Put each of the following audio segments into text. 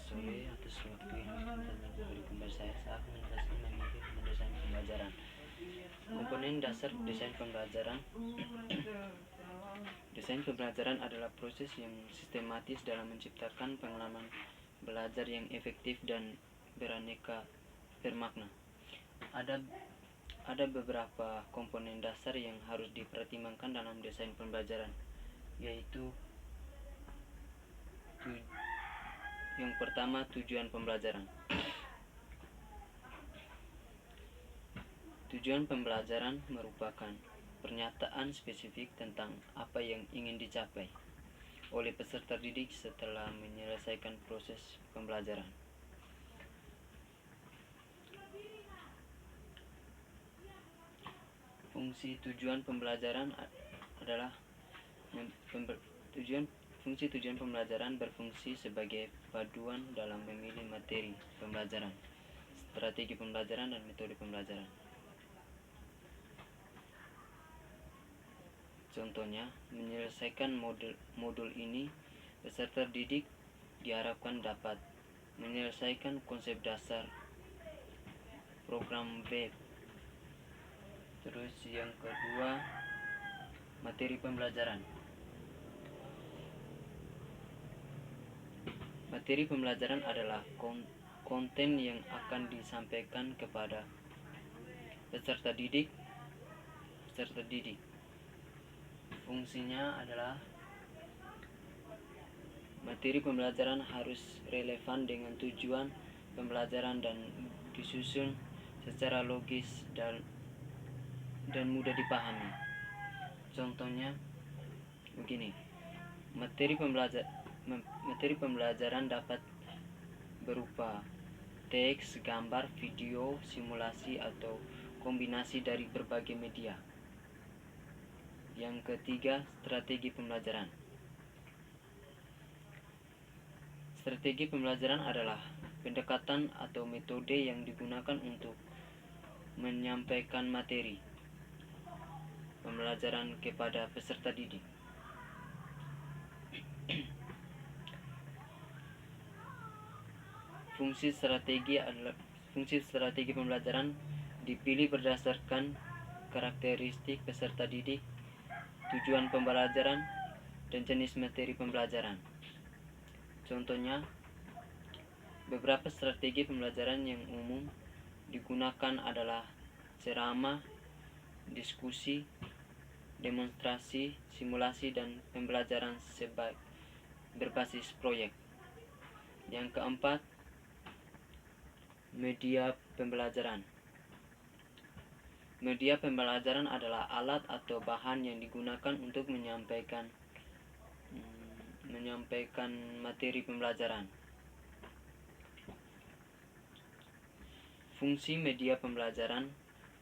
sore atas waktu yang diberikan kepada saya saat memilih mendesain pembelajaran. Komponen dasar desain pembelajaran. Desain pembelajaran adalah proses yang sistematis dalam menciptakan pengalaman belajar yang efektif dan beraneka bermakna. Ada beberapa komponen dasar yang harus dipertimbangkan dalam desain pembelajaran, yaitu yang pertama, tujuan pembelajaran. Tujuan pembelajaran merupakan pernyataan spesifik tentang apa yang ingin dicapai oleh peserta didik setelah menyelesaikan proses pembelajaran. Fungsi tujuan pembelajaran adalah Fungsi tujuan pembelajaran berfungsi sebagai paduan dalam memilih materi pembelajaran, strategi pembelajaran, dan metode pembelajaran. Contohnya, menyelesaikan modul ini, peserta didik diharapkan dapat menyelesaikan konsep dasar program web. Terus yang kedua, materi pembelajaran. Materi pembelajaran adalah konten yang akan disampaikan kepada peserta didik. Fungsinya adalah materi pembelajaran harus relevan dengan tujuan pembelajaran dan disusun secara logis dan mudah dipahami. Contohnya begini, materi pembelajaran dapat berupa teks, gambar, video, simulasi, atau kombinasi dari berbagai media. Yang ketiga, strategi pembelajaran. Strategi pembelajaran adalah pendekatan atau metode yang digunakan untuk menyampaikan materi pembelajaran kepada peserta didik. Fungsi strategi pembelajaran dipilih berdasarkan karakteristik peserta didik, tujuan pembelajaran, dan jenis materi pembelajaran. Contohnya, beberapa strategi pembelajaran yang umum digunakan adalah ceramah, diskusi, demonstrasi, simulasi, dan pembelajaran berbasis proyek. Yang keempat, media pembelajaran. Media pembelajaran adalah alat atau bahan yang digunakan untuk menyampaikan materi pembelajaran. Fungsi media pembelajaran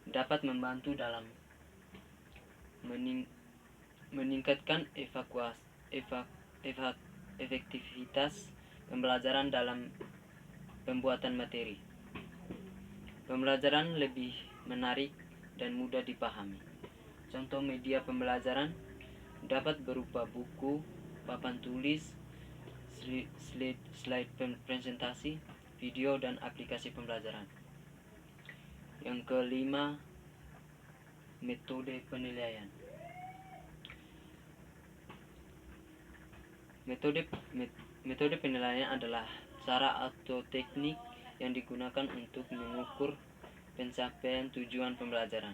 dapat membantu dalam meningkatkan efektivitas pembelajaran dalam pembuatan materi. Pembelajaran lebih menarik dan mudah dipahami. Contoh media pembelajaran dapat berupa buku, papan tulis, slide presentasi, video, dan aplikasi pembelajaran. Yang kelima, metode penilaian. Metode penilaian adalah cara atau teknik yang digunakan untuk mengukur pencapaian tujuan pembelajaran.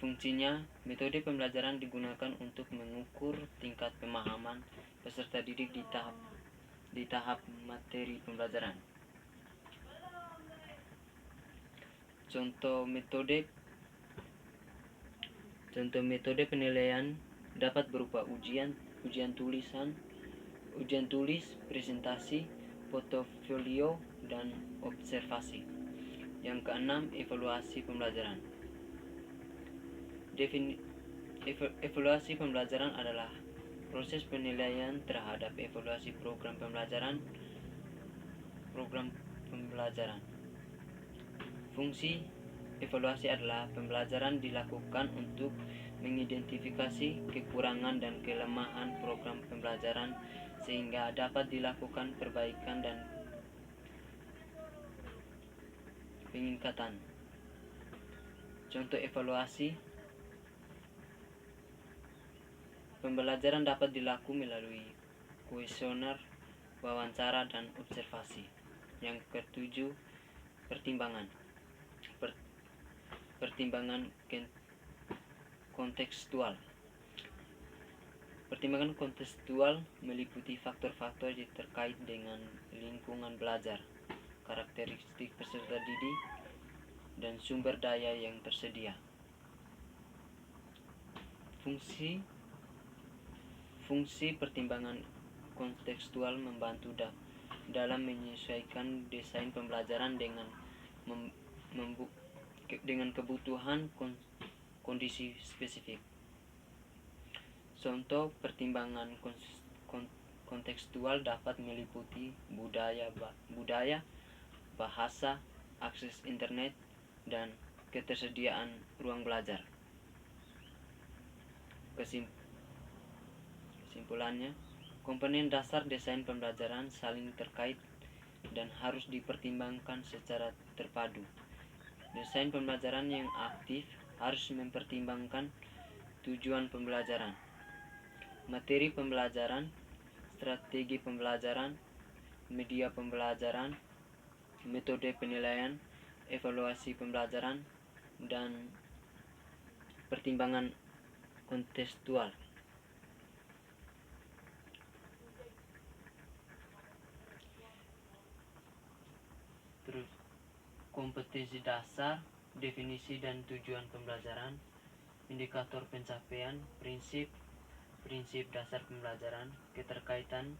Fungsinya, metode pembelajaran digunakan untuk mengukur tingkat pemahaman peserta didik di tahap materi pembelajaran. Contoh metode penilaian dapat berupa ujian tulis, presentasi, portofolio, dan observasi. Yang keenam, evaluasi pembelajaran. Evaluasi pembelajaran adalah proses penilaian terhadap evaluasi program pembelajaran. Fungsi evaluasi adalah pembelajaran dilakukan untuk mengidentifikasi kekurangan dan kelemahan program pembelajaran sehingga dapat dilakukan perbaikan dan Peningkatan. Contoh evaluasi. Pembelajaran dapat dilakukan melalui kuesioner, wawancara, dan observasi. Yang ketujuh, pertimbangan. Pertimbangan kontekstual. Pertimbangan kontekstual meliputi faktor-faktor yang terkait dengan lingkungan belajar, karakteristik peserta didik, dan sumber daya yang tersedia. Fungsi pertimbangan kontekstual membantu dalam menyesuaikan desain pembelajaran dengan kebutuhan kondisi spesifik. Contoh pertimbangan kontekstual dapat meliputi budaya, bahasa, akses internet, dan ketersediaan ruang belajar. Kesimpulannya, komponen dasar desain pembelajaran saling terkait dan harus dipertimbangkan secara terpadu. Desain pembelajaran yang aktif harus mempertimbangkan tujuan pembelajaran, materi pembelajaran, strategi pembelajaran, media pembelajaran, metode penilaian, evaluasi pembelajaran, dan pertimbangan kontekstual. Terus kompetensi dasar, definisi dan tujuan pembelajaran, indikator pencapaian, prinsip dasar pembelajaran, keterkaitan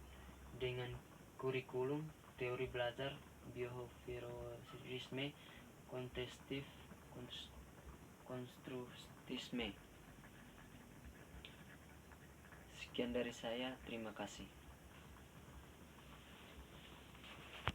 dengan kurikulum, teori belajar, behaviorisme, konstruktisme. Sekian dari saya, terima kasih.